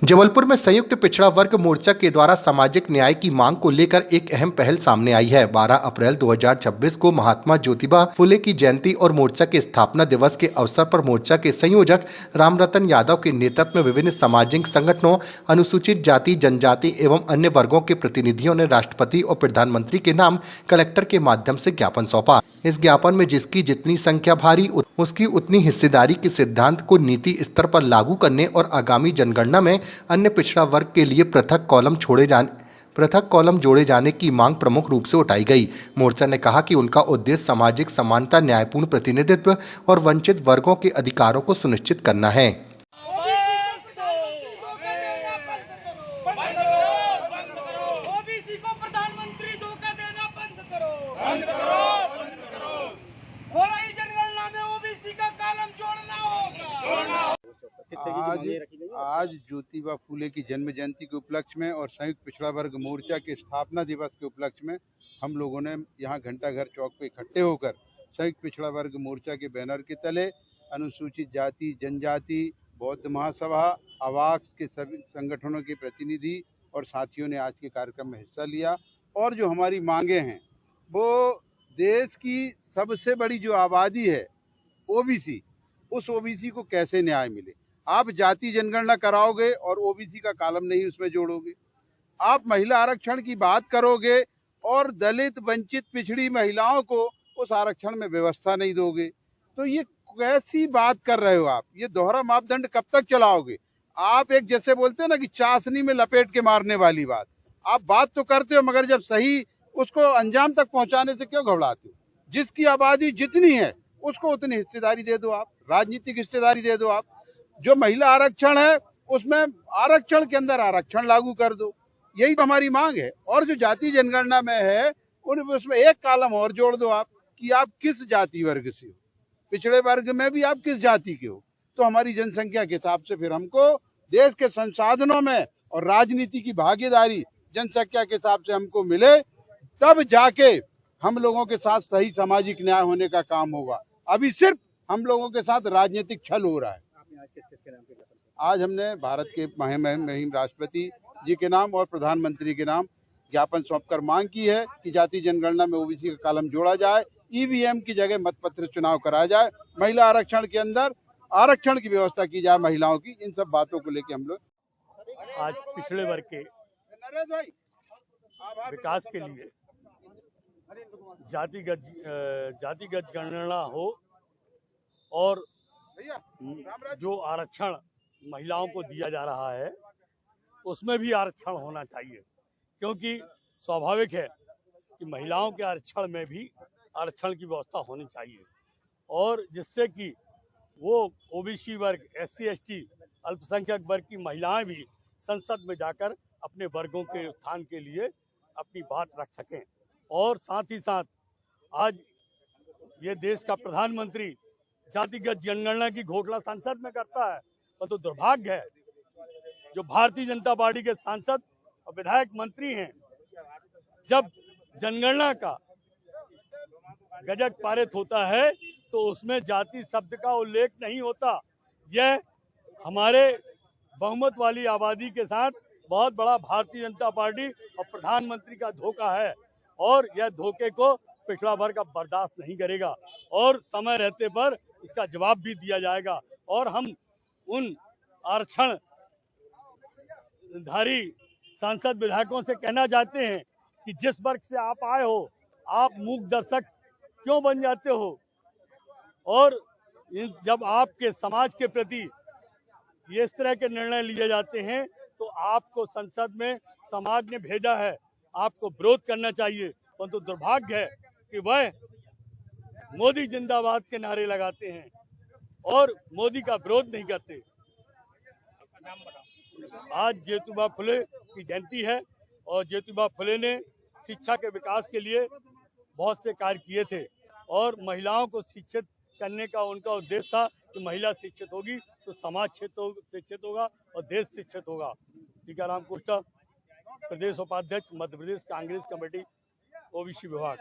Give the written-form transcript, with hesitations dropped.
जबलपुर में संयुक्त पिछड़ा वर्ग मोर्चा के द्वारा सामाजिक न्याय की मांग को लेकर एक अहम पहल सामने आई है। 12 अप्रैल 2026 को महात्मा ज्योतिबा फुले की जयंती और मोर्चा के स्थापना दिवस के अवसर पर मोर्चा के संयोजक रामरतन यादव के नेतृत्व में विभिन्न सामाजिक संगठनों, अनुसूचित जाति जनजाति एवं अन्य वर्गों के प्रतिनिधियों ने राष्ट्रपति और प्रधानमंत्री के नाम कलेक्टर के माध्यम से ज्ञापन सौंपा। इस ज्ञापन में जिसकी जितनी संख्या भारी उसकी उतनी हिस्सेदारी के सिद्धांत को नीति स्तर पर लागू करने और आगामी जनगणना में अन्य पिछड़ा वर्ग के लिए पृथक कॉलम जोड़े जाने की मांग प्रमुख रूप से उठाई गई। मोर्चा ने कहा कि उनका उद्देश्य सामाजिक समानता, न्यायपूर्ण प्रतिनिधित्व और वंचित वर्गों के अधिकारों को सुनिश्चित करना है। आज ज्योतिबा फुले की जन्म जयंती के उपलक्ष्य में और संयुक्त पिछड़ा वर्ग मोर्चा के स्थापना दिवस के उपलक्ष्य में हम लोगों ने यहाँ घंटाघर चौक पे इकट्ठे होकर संयुक्त पिछड़ा वर्ग मोर्चा के बैनर के तले अनुसूचित जाति जनजाति, बौद्ध महासभा, आवाक्स के सभी संगठनों के प्रतिनिधि और साथियों ने आज के कार्यक्रम में हिस्सा लिया। और जो हमारी मांगे हैं वो देश की सबसे बड़ी जो आबादी है ओबीसी, उस ओबीसी को कैसे न्याय मिले। आप जाति जनगणना कराओगे और ओबीसी का कॉलम नहीं उसमें जोड़ोगे। आप महिला आरक्षण की बात करोगे और दलित, वंचित, पिछड़ी महिलाओं को उस आरक्षण में व्यवस्था नहीं दोगे। तो ये कैसी बात कर रहे हो आप? ये दोहरा मापदंड कब तक चलाओगे? आप एक जैसे बोलते हैं ना कि चाशनी में लपेट के मारने वाली बात। आप बात तो करते हो मगर जब सही उसको अंजाम तक पहुंचाने से क्यों घबराते हो? जिसकी आबादी जितनी है उसको उतनी हिस्सेदारी दे दो, आप राजनीतिक हिस्सेदारी दे दो। आप जो महिला आरक्षण है उसमें आरक्षण के अंदर आरक्षण लागू कर दो, यही तो हमारी मांग है। और जो जाति जनगणना में है उसमें एक कॉलम और जोड़ दो आप कि आप किस जाति वर्ग से हो, पिछड़े वर्ग में भी आप किस जाति के हो। तो हमारी जनसंख्या के हिसाब से फिर हमको देश के संसाधनों में और राजनीति की भागीदारी जनसंख्या के हिसाब से हमको मिले, तब जाके हम लोगों के साथ सही सामाजिक न्याय होने का काम होगा। अभी सिर्फ हम लोगों के साथ राजनीतिक छल हो रहा है। आज हमने भारत के महिम राष्ट्रपति जी के नाम और प्रधानमंत्री के नाम ज्ञापन सौंपकर मांग की है कि जाति जनगणना में ओबीसी का कॉलम जोड़ा जाए, ईवीएम की जगह मतपत्र चुनाव कराया जाए, महिला आरक्षण के अंदर आरक्षण की व्यवस्था की जाए महिलाओं की। इन सब बातों को लेकर हम लोग आज पिछड़े वर्ग के विकास के लिए जातिगत गणना हो और जो आरक्षण महिलाओं को दिया जा रहा है उसमें भी आरक्षण होना चाहिए, क्योंकि स्वाभाविक है कि महिलाओं के आरक्षण में भी आरक्षण की व्यवस्था होनी चाहिए और जिससे कि वो ओबीसी वर्ग, एससी एसटी, अल्पसंख्यक वर्ग की महिलाएं भी संसद में जाकर अपने वर्गों के उत्थान के लिए अपनी बात रख सकें। और साथ ही साथ आज ये देश का प्रधानमंत्री जातिगत जनगणना की घोषणा संसद में करता है, तो दुर्भाग्य है जो भारतीय जनता पार्टी के सांसद और विधायक मंत्री हैं, जब जनगणना का गजट पारित होता है तो उसमें जाति शब्द का उल्लेख नहीं होता। यह हमारे बहुमत वाली आबादी के साथ बहुत बड़ा भारतीय जनता पार्टी और प्रधानमंत्री का धोखा है और यह धोखे को पिछड़ा वर्ग अब बर्दाश्त नहीं करेगा और समय रहते पर इसका जवाब भी दिया जाएगा। और हम उन आरक्षण धारी सांसद विधायकों से कहना चाहते हैं कि जिस वर्ग से आप आए हो, आप मूक दर्शक क्यों बन जाते हो? और जब आपके समाज के प्रति ये इस तरह के निर्णय लिए जाते हैं तो आपको संसद में समाज ने भेजा है, आपको विरोध करना चाहिए। परंतु दुर्भाग्य है कि वह मोदी जिंदाबाद के नारे लगाते हैं और मोदी का विरोध नहीं करते। आज ज्योतिबा फुले की जयंती है और ज्योतिबा फुले ने शिक्षा के विकास के लिए बहुत से कार्य किए थे और महिलाओं को शिक्षित करने का उनका उद्देश्य था कि महिला शिक्षित होगी तो समाज शिक्षित होगा और देश शिक्षित होगा। टीकाराम कुष्टा, प्रदेश उपाध्यक्ष, मध्य प्रदेश कांग्रेस कमेटी, ओबीसी विभाग।